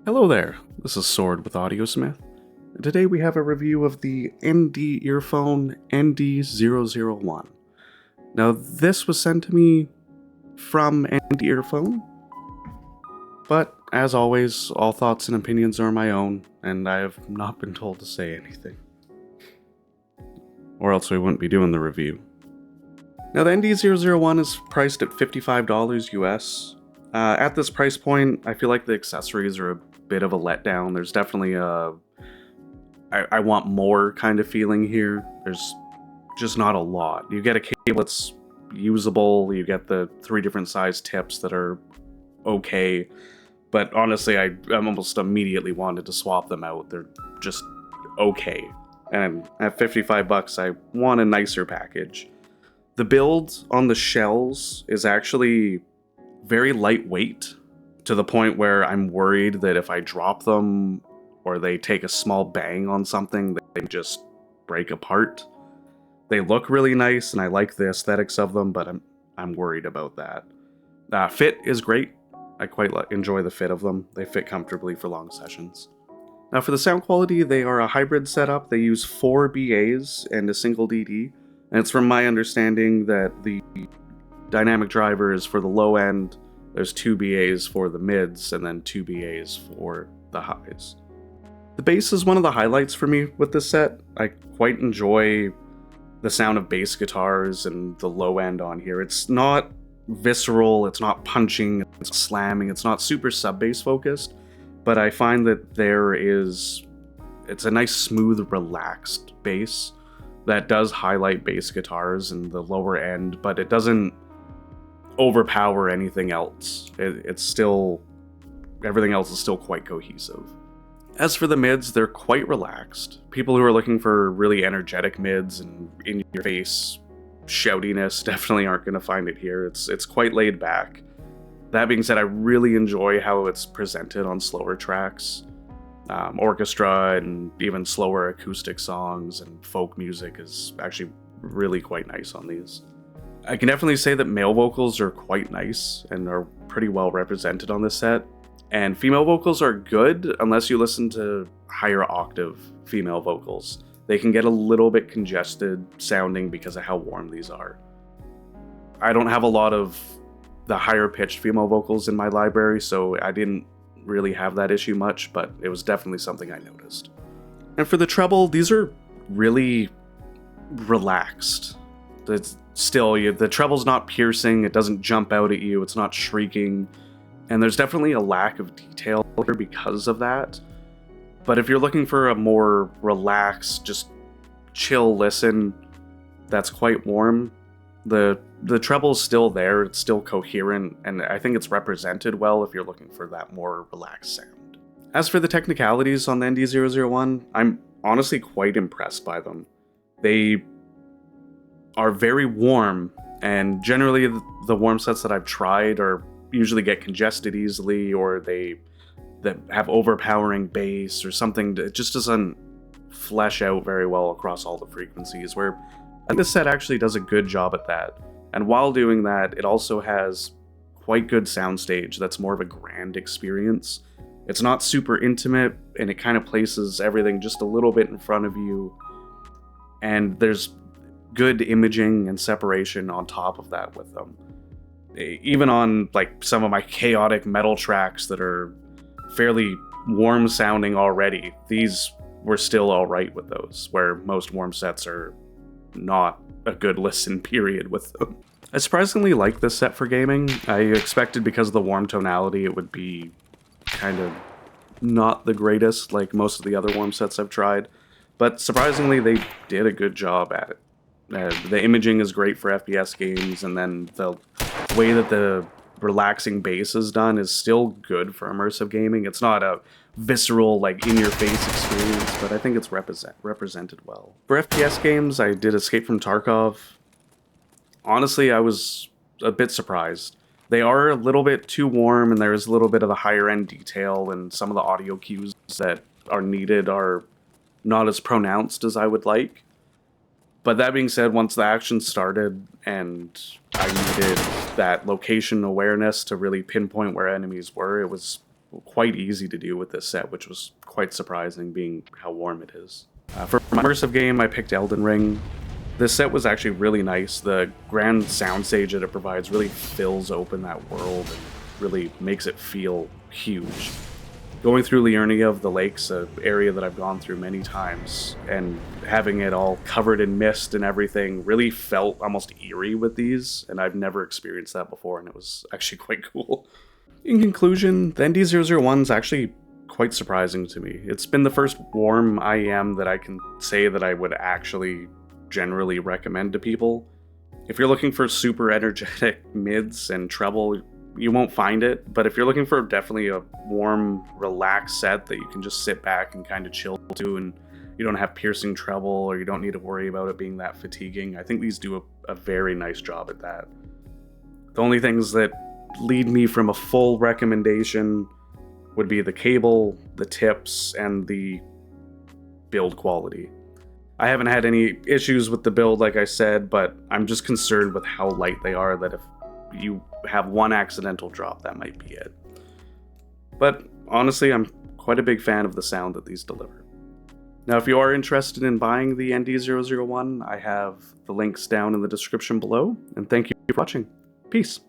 Hello there, this is Sword with Audiosmith. Today we have a review of the ND-Earphone ND-001. Now this was sent to me from ND-Earphone, but as always, all thoughts and opinions are my own, and I have not been told to say anything. Or else we wouldn't be doing the review. Now the ND-001 is priced at $55 US. At this price point, I feel like the accessories are a bit of a letdown. There's definitely a I want more kind of feeling here. There's just not a lot. You get a cable that's usable, you get the 3 different size tips that are okay, but honestly I almost immediately wanted to swap them out. They're just okay. And at $55 I want a nicer package. The build on the shells is actually very lightweight, to the point where I'm worried that if I drop them or they take a small bang on something, they just break apart. They look really nice and I like the aesthetics of them, but I'm worried about that. Fit is great. I quite enjoy the fit of them. They fit comfortably for long sessions. Now for the sound quality, they are a hybrid setup. They use 4 BAs and a single DD, and it's from my understanding that the dynamic driver is for the low end. There's 2 BAs for the mids, and then 2 BAs for the highs. The bass is one of the highlights for me with this set. I quite enjoy the sound of bass guitars and the low end on here. It's not visceral, it's not punching, it's slamming, it's not super sub-bass focused, but I find that it's a nice, smooth, relaxed bass that does highlight bass guitars in the lower end, but it doesn't overpower anything else. It's still, everything else is still quite cohesive. As for the mids, they're quite relaxed. People who are looking for really energetic mids and in-your-face shoutiness definitely aren't going to find it here. It's quite laid back. That being said, I really enjoy how it's presented on slower tracks. Orchestra and even slower acoustic songs and folk music is actually really quite nice on these. I can definitely say that male vocals are quite nice and are pretty well represented on this set, and female vocals are good unless you listen to higher octave female vocals. They can get a little bit congested sounding because of how warm these are. I don't have a lot of the higher pitched female vocals in my library, so I didn't really have that issue much, but it was definitely something I noticed. And for the treble, these are really relaxed. It's still, the treble's not piercing, it doesn't jump out at you, it's not shrieking, and there's definitely a lack of detail here because of that. But if you're looking for a more relaxed, just chill listen that's quite warm, the treble's still there, it's still coherent, and I think it's represented well if you're looking for that more relaxed sound. As for the technicalities on the ND-001, I'm honestly quite impressed by them. They are very warm, and generally the warm sets that I've tried usually get congested easily, or they have overpowering bass or something that just doesn't flesh out very well across all the frequencies, where this set actually does a good job at that. And while doing that, it also has quite good soundstage that's more of a grand experience. It's not super intimate, and it kind of places everything just a little bit in front of you, and there's good imaging and separation on top of that with them. Even on like some of my chaotic metal tracks that are fairly warm sounding already, these were still alright with those, where most warm sets are not a good listen period with them. I surprisingly like this set for gaming. I expected, because of the warm tonality, it would be kind of not the greatest like most of the other warm sets I've tried, but surprisingly they did a good job at it. The imaging is great for FPS games, and then the way that the relaxing bass is done is still good for immersive gaming. It's not a visceral, like, in-your-face experience, but I think it's represented well. For FPS games, I did Escape from Tarkov. Honestly, I was a bit surprised. They are a little bit too warm, and there is a little bit of the higher-end detail, and some of the audio cues that are needed are not as pronounced as I would like. But that being said, once the action started and I needed that location awareness to really pinpoint where enemies were, it was quite easy to do with this set, which was quite surprising being how warm it is. For my immersive game, I picked Elden Ring. This set was actually really nice. The grand soundstage that it provides really fills open that world and really makes it feel huge. Going through Liurnia of the Lakes, an area that I've gone through many times, and having it all covered in mist and everything really felt almost eerie with these, and I've never experienced that before, and it was actually quite cool. In conclusion, the ND-001 is actually quite surprising to me. It's been the first warm IEM that I can say that I would actually generally recommend to people. If you're looking for super energetic mids and treble, you won't find it, but if you're looking for definitely a warm, relaxed set that you can just sit back and kind of chill to, and you don't have piercing treble, or you don't need to worry about it being that fatiguing, I think these do a very nice job at that. The only things that lead me from a full recommendation would be the cable, the tips, and the build quality. I haven't had any issues with the build, like I said, but I'm just concerned with how light they are, that if you have one accidental drop, that might be it. But honestly, I'm quite a big fan of the sound that these deliver. Now, if you are interested in buying the ND-001, I have the links down in the description below, and thank you for watching. Peace.